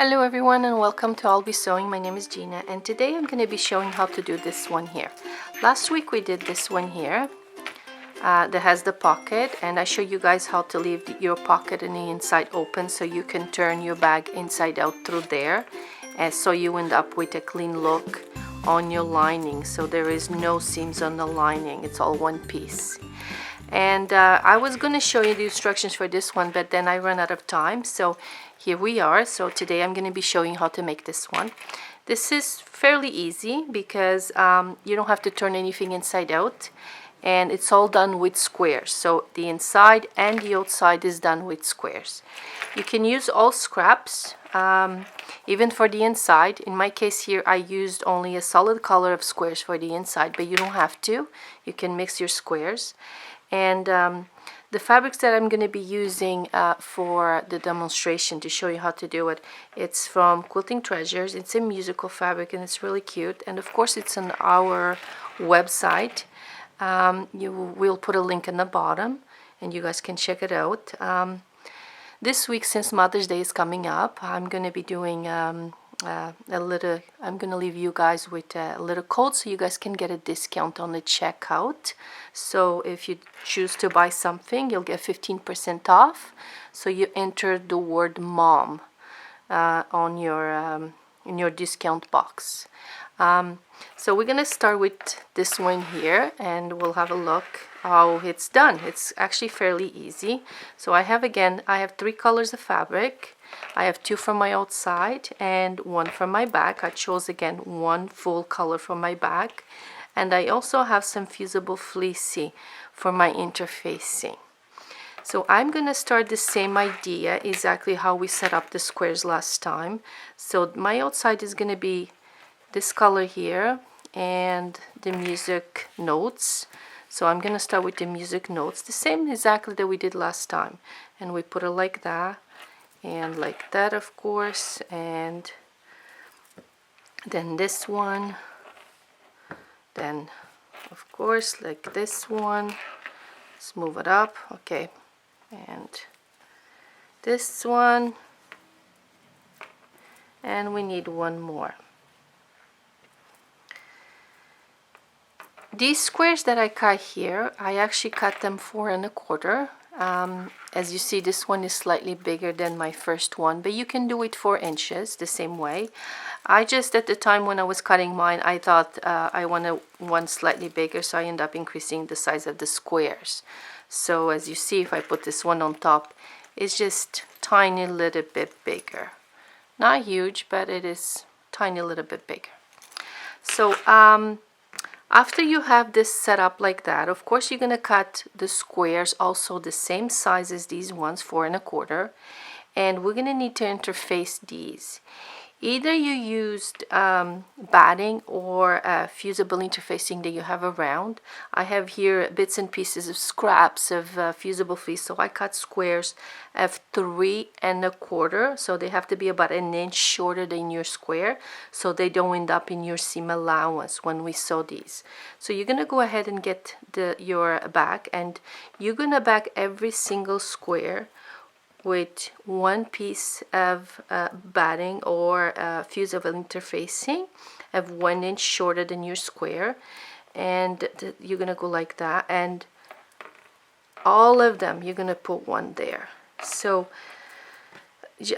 Hello everyone and welcome to I'll Be Sewing. My name is Gina and today I'm going to be showing how to do this one here. Last week we did this one here that has the pocket, and I show you guys how to leave your pocket and the inside open so you can turn your bag inside out through there, and so you end up with a clean look on your lining. So there is no seams on the lining, it's all one piece. And I was going to show you the instructions for this one, but then I ran out of time, so here we are. So today I'm going to be showing how to make this one. This is fairly easy because you don't have to turn anything inside out, and it's all done with squares. So the inside and the outside is done with squares. You can use all scraps, even for the inside. In my case here I used only a solid color of squares for the inside, but you don't have to. You can mix your squares. And the fabrics that I'm going to be using for the demonstration to show you how to do it, it's from Quilting Treasures. It's a musical fabric and it's really cute, and of course it's on our website. We'll put a link in the bottom and you guys can check it out. This week, since Mother's Day is coming up, I'm going to be doing I'm going to leave you guys with a little code so you guys can get a discount on the checkout. So if you choose to buy something, you'll get 15% off. So you enter the word mom on your in your discount box. So we're gonna start with this one here and we'll have a look how it's done. It's actually fairly easy. So I have 3 colors of fabric. I have 2 from my outside and 1 from my back. I chose again 1 full color from my back, and I also have some fusible fleecy for my interfacing. So I'm gonna start the same idea, exactly how we set up the squares last time. So my outside is gonna be this color here and the music notes. So I'm gonna start with the music notes, the same exactly that we did last time, and we put it like that and like that, of course, and then this one, then of course like this one. Let's move it up, okay, and this one, and we need 1 more. These squares that I cut here, I actually cut them 4 1/4. As you see, this one is slightly bigger than my first one, but you can do it 4 inches the same way. I just, at the time when I was cutting mine, I thought I wanted one slightly bigger, so I ended up increasing the size of the squares. So as you see, if I put this one on top, it's just tiny little bit bigger. Not huge, but it is tiny little bit bigger. So after you have this set up like that, of course you're going to cut the squares also the same size as these ones, 4 1/4, and we're going to need to interface these. Either you used batting or fusible interfacing that you have around. I have here bits and pieces of scraps of fusible fleece, so I cut squares of 3 1/4, so they have to be about 1 inch shorter than your square, so they don't end up in your seam allowance when we sew these. So you're gonna go ahead and get your back, and you're gonna back every single square with 1 piece of batting or fusible interfacing of 1 inch shorter than your square, and you're gonna go like that, and all of them you're gonna put 1 there. So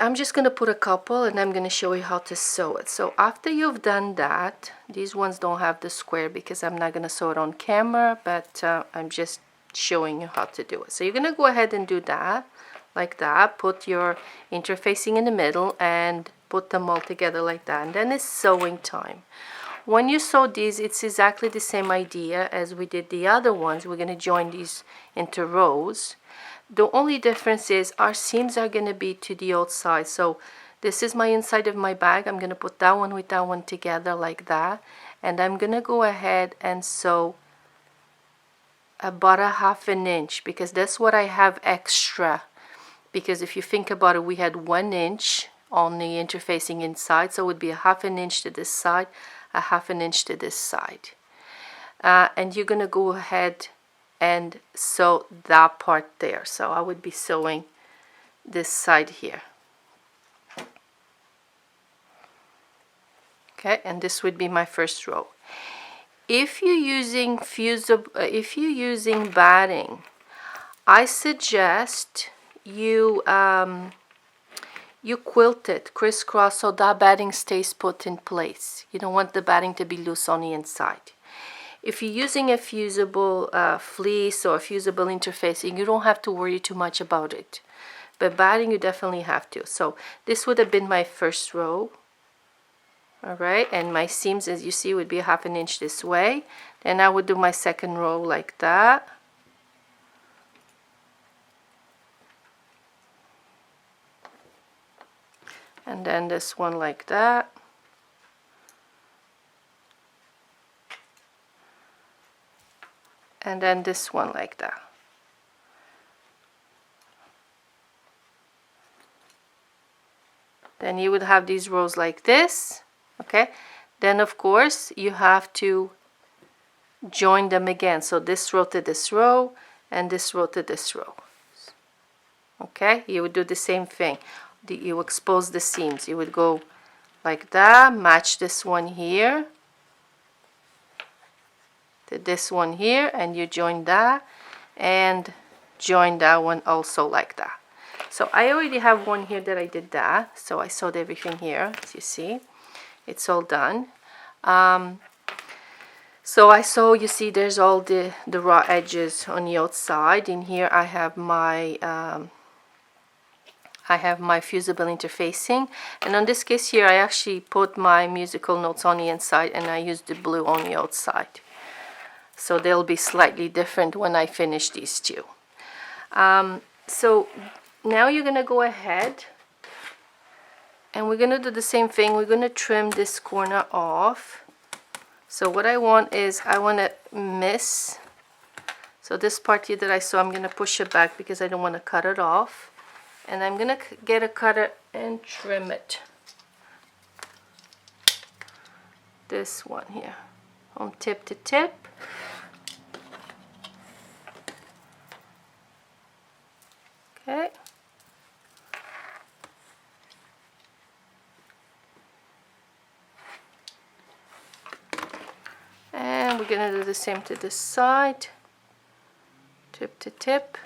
I'm just gonna put a couple and I'm gonna show you how to sew it. So after you've done that, these ones don't have the square because I'm not gonna sew it on camera, but I'm just showing you how to do it. So you're gonna go ahead and do that like that, put your interfacing in the middle and put them all together like that, and then it's sewing time. When you sew these, it's exactly the same idea as we did the other ones. We're going to join these into rows. The only difference is our seams are going to be to the outside. So this is my inside of my bag. I'm going to put that one with that one together like that, and I'm going to go ahead and sew about 1/2 inch because that's what I have extra. Because if you think about it, we had 1 inch on the interfacing inside, so it would be 1/2 inch to this side, 1/2 inch to this side. And you're gonna go ahead and sew that part there. So I would be sewing this side here. Okay, and this would be my first row. If you're using batting, I suggest you you quilt it crisscross so that batting stays put in place. You don't want the batting to be loose on the inside. If you're using a fusible fleece or a fusible interfacing, you don't have to worry too much about it. But batting, you definitely have to. So this would have been my first row. All right, and my seams, as you see, would be 1/2 inch this way. Then I would do my second row like that. And then this one like that. And then this one like that. Then you would have these rows like this, okay? Then of course you have to join them again. So this row to this row and this row to this row. Okay, you would do the same thing. You expose the seams. You would go like that, match this one here to this one here, and you join that and join that one also like that. So I already have one here that I did that. So I sewed everything here, as you see. It's all done. So I sew, you see there's all the raw edges on the outside. In here I have my fusible interfacing, and on this case here I actually put my musical notes on the inside and I used the blue on the outside. So they'll be slightly different when I finish these two. So now you're gonna go ahead and we're gonna do the same thing. We're gonna trim this corner off. So what I want is, I want to miss, so this part here that I sew, I'm gonna push it back because I don't want to cut it off. And I'm gonna get a cutter and trim it. This one here, from tip to tip. Okay. And we're gonna do the same to this side, tip to tip.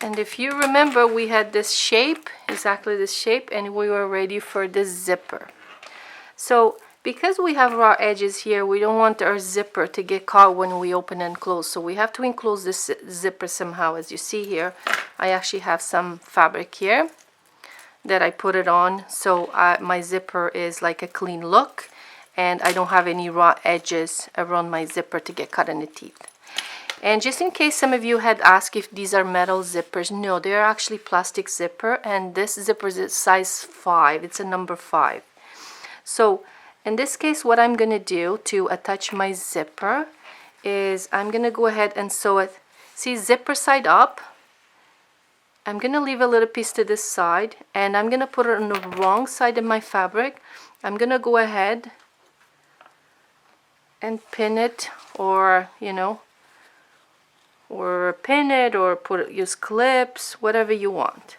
And if you remember, we had this shape, exactly this shape, and we were ready for the zipper. So because we have raw edges here, we don't want our zipper to get caught when we open and close. So we have to enclose this zipper somehow. As you see here, I actually have some fabric here that I put it on. So my zipper is like a clean look, and I don't have any raw edges around my zipper to get cut in the teeth. And just in case some of you had asked if these are metal zippers, no, they're actually plastic zipper, and this zipper is size 5. It's a number 5. So in this case, what I'm going to do to attach my zipper is I'm going to go ahead and sew it. See, zipper side up. I'm going to leave a little piece to this side, and I'm going to put it on the wrong side of my fabric. I'm going to go ahead and pin it, or, you know, or pin it, or use clips, whatever you want.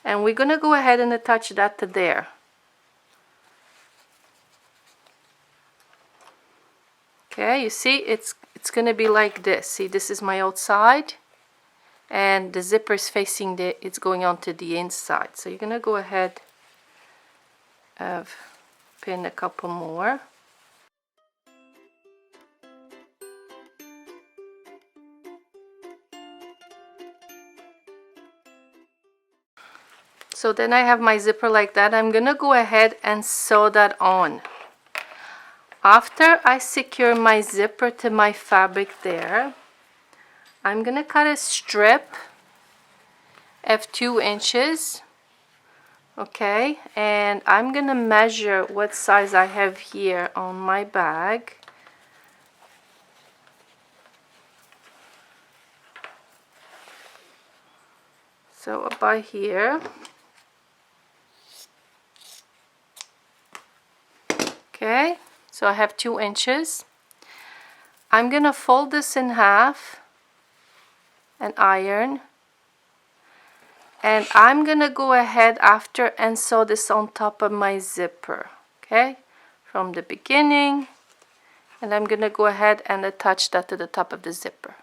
And we're gonna go ahead and attach that to there. Okay, you see, it's gonna be like this. See, this is my outside, and the zipper is facing it's going on to the inside. So you're gonna go ahead and pin a couple more. So then I have my zipper like that. I'm gonna go ahead and sew that on. After I secure my zipper to my fabric there, I'm gonna cut a strip of 2 inches. Okay, and I'm gonna measure what size I have here on my bag. So about here. Okay, so I have 2 inches. I'm gonna fold this in half and iron. And I'm gonna go ahead after and sew this on top of my zipper, okay, from the beginning. And I'm gonna go ahead and attach that to the top of the zipper.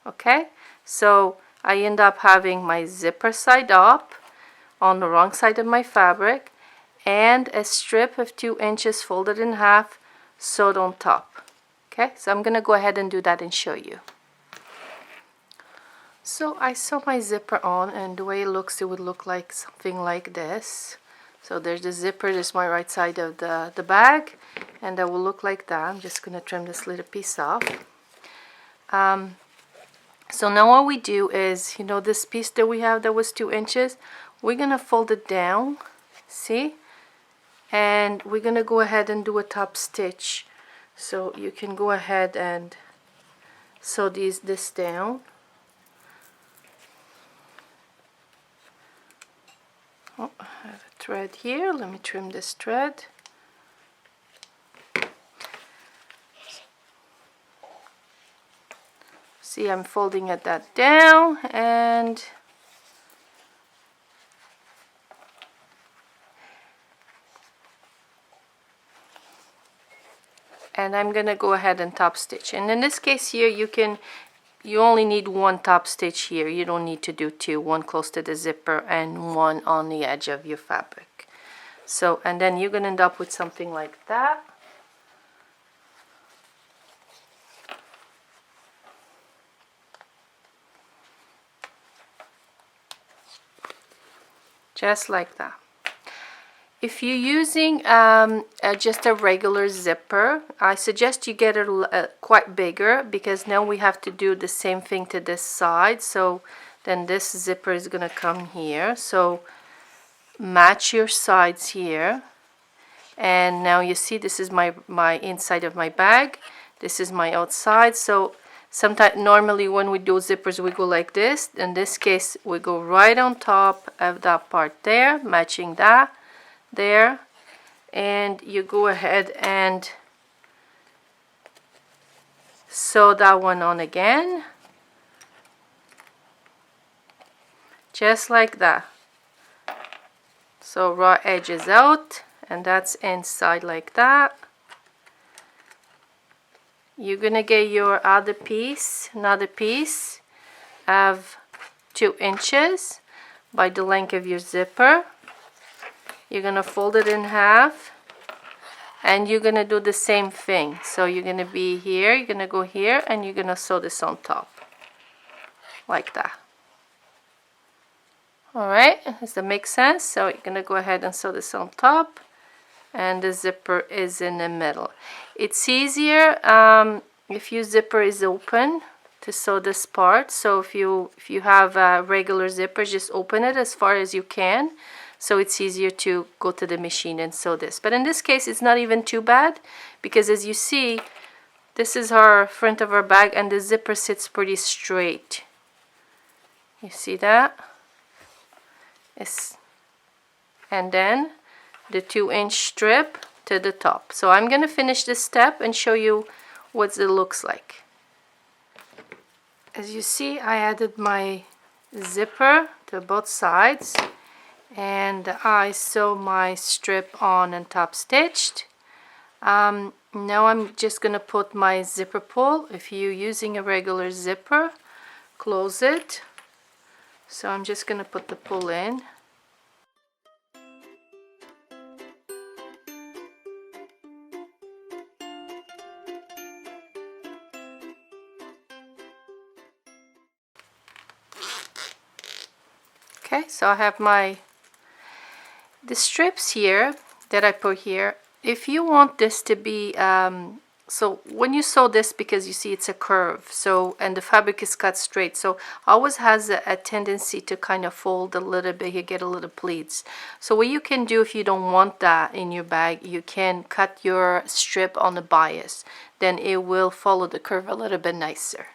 Okay, so I end up having my zipper side up on the wrong side of my fabric and a strip of 2 inches folded in half sewed on top. Okay, so I'm gonna go ahead and do that and show you. So I sew my zipper on, and the way it looks, it would look like something like this. So there's the zipper, this is my right side of the bag, and that will look like that. I'm just gonna trim this little piece off. So now what we do is, you know, this piece that we have that was 2 inches, we're gonna fold it down, see? And we're gonna go ahead and do a top stitch. So you can go ahead and sew this down. Oh, I have a thread here. Let me trim this thread. See, I'm folding that down, and I'm gonna go ahead and top stitch. And in this case here, you only need 1 top stitch here. You don't need to do 2, 1 close to the zipper and 1 on the edge of your fabric. So, and then you're gonna end up with something like that. Just like that. If you're using just a regular zipper, I suggest you get it quite bigger, because now we have to do the same thing to this side. So then this zipper is gonna come here. So match your sides here. And now you see this is my inside of my bag. This is my outside. So sometimes, normally when we do zippers, we go like this. In this case, we go right on top of that part there, matching that there, and you go ahead and sew that one on again, just like that. So raw edges out, and that's inside like that. You're gonna get your other piece, another piece of 2 inches by the length of your zipper. You're gonna fold it in half, and you're gonna do the same thing. So you're gonna be here, you're gonna go here, and you're gonna sew this on top like that. All right, does that make sense? So you're gonna go ahead and sew this on top, and the zipper is in the middle. It's easier if your zipper is open to sew this part. So if you have a regular zipper, just open it as far as you can, so it's easier to go to the machine and sew this. But in this case, it's not even too bad, because as you see, this is our front of our bag, and the zipper sits pretty straight. You see that? And then the 2-inch strip to the top. So I'm gonna finish this step and show you what it looks like. As you see, I added my zipper to both sides, and I sew my strip on and top stitched. Now I'm just gonna put my zipper pull. If you're using a regular zipper, close it. So I'm just gonna put the pull in. Okay, so I have the strips here that I put here. If you want this to be, so when you sew this, because you see it's a curve, so, and the fabric is cut straight, so always has a tendency to kind of fold a little bit. You get a little pleats. So what you can do, if you don't want that in your bag, you can cut your strip on the bias. Then it will follow the curve a little bit nicer.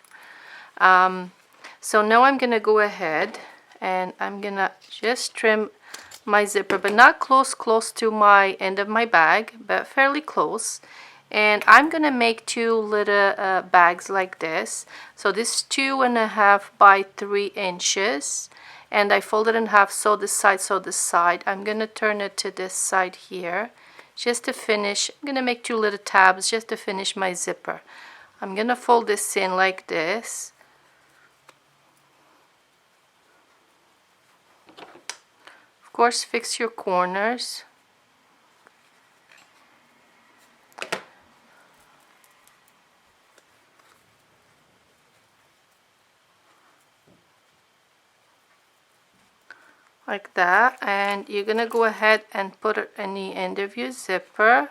So now I'm gonna go ahead and I'm gonna just trim my zipper, but not close to my end of my bag, but fairly close. And I'm gonna make 2 little bags like this. So this 2.5 by 3 inches, and I fold it in half, sew this side. I'm gonna turn it to this side here just to finish. I'm gonna make 2 little tabs just to finish my zipper. I'm gonna fold this in like this. Of course, fix your corners. Like that, and you're gonna go ahead and put it in the end of your zipper.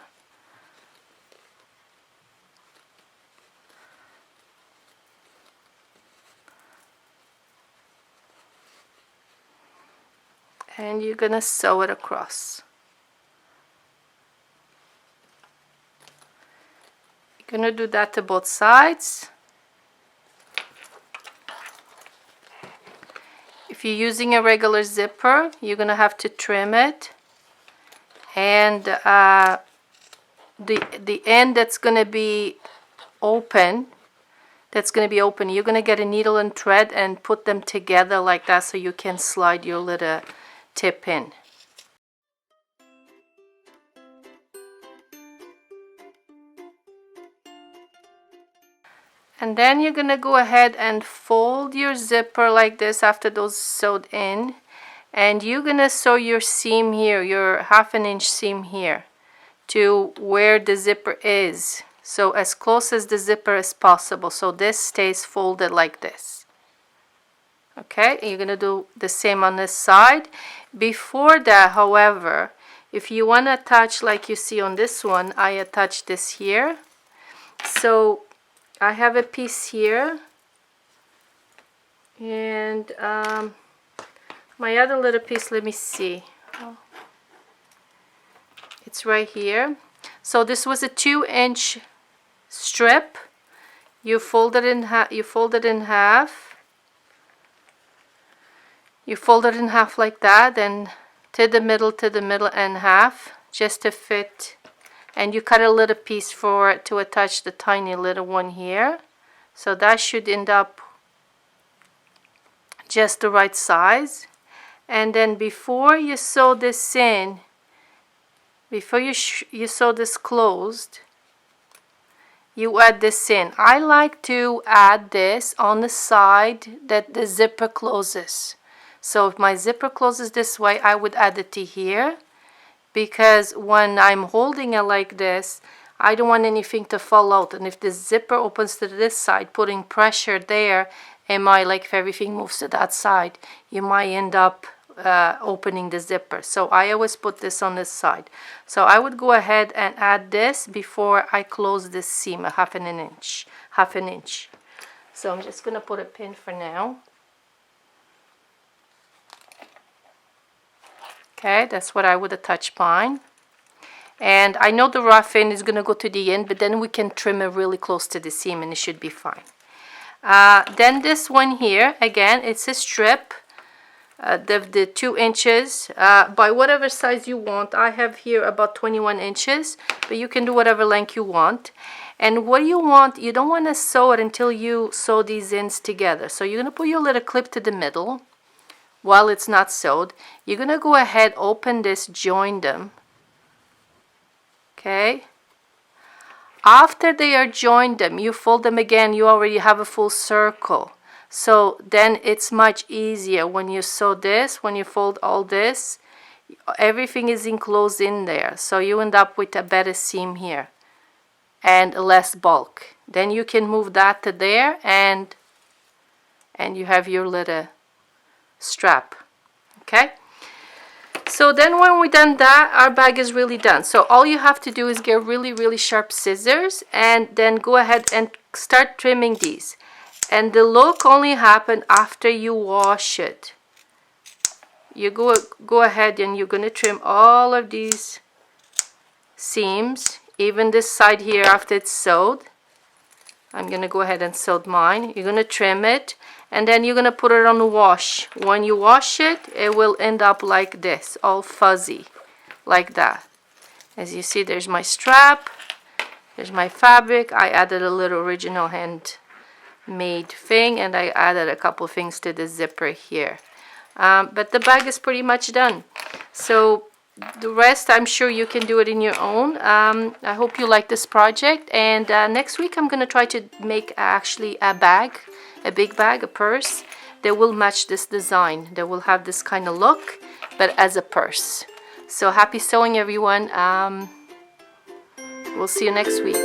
And you're gonna sew it across. You're gonna do that to both sides. If you're using a regular zipper, you're gonna have to trim it, and the end that's gonna be open, you're gonna get a needle and thread and put them together like that so you can slide your little tip in. And then you're gonna go ahead and fold your zipper like this after those sewed in, and you're gonna sew your seam here, your 1/2 inch seam here, to where the zipper is. So as close as the zipper as possible, so this stays folded like this. Okay, and you're gonna do the same on this side. Before that, however, if you wanna attach like you see on this one, I attach this here. So I have a piece here, and my other little piece, let me see. Oh, it's right here. So this was a 2-inch strip. You fold it in half. You fold it in half. You fold it in half like that, and to the middle, and half, just to fit. And you cut a little piece for it to attach the tiny little one here. So that should end up just the right size. And then before you sew this in, before you sew this closed, you add this in. I like to add this on the side that the zipper closes. So if my zipper closes this way, I would add it to here, because when I'm holding it like this, I don't want anything to fall out. And if the zipper opens to this side, putting pressure there, like if everything moves to that side, you might end up opening the zipper. So I always put this on this side. So I would go ahead and add this before I close this seam, a 1/2 inch. So I'm just gonna put a pin for now. Okay, that's what I would attach mine. And I know the rough end is going to go to the end, but then we can trim it really close to the seam and it should be fine. Then this one here, again, it's a strip, the 2 inches, by whatever size you want. I have here about 21 inches, but you can do whatever length you want. And what you want, you don't want to sew it until you sew these ends together. So you're going to put your little clip to the middle. While it's not sewed, you're gonna go ahead, open this, join them. Okay, after they are joined them, you fold them again. You already have a full circle, so then it's much easier when you sew this. When you fold all this, everything is enclosed in there, so you end up with a better seam here and less bulk. Then you can move that to there, and you have your little strap. Okay, so then when we're done that, our bag is really done. So all you have to do is get really sharp scissors, and then go ahead and start trimming these. And the look only happen after you wash it. You go ahead and you're gonna trim all of these seams, even this side here after it's sewed. I'm gonna go ahead and sew mine. You're gonna trim it, and then you're gonna put it on the wash. When you wash it, it will end up like this, all fuzzy, like that. As you see, there's my strap, there's my fabric. I added a little original handmade thing, and I added a couple things to the zipper here. But the bag is pretty much done. So the rest, I'm sure you can do it in your own. I hope you like this project, and next week I'm going to try to make actually a bag, a big bag, a purse that will match this design, that will have this kind of look, but as a purse. So happy sewing, everyone. We'll see you next week.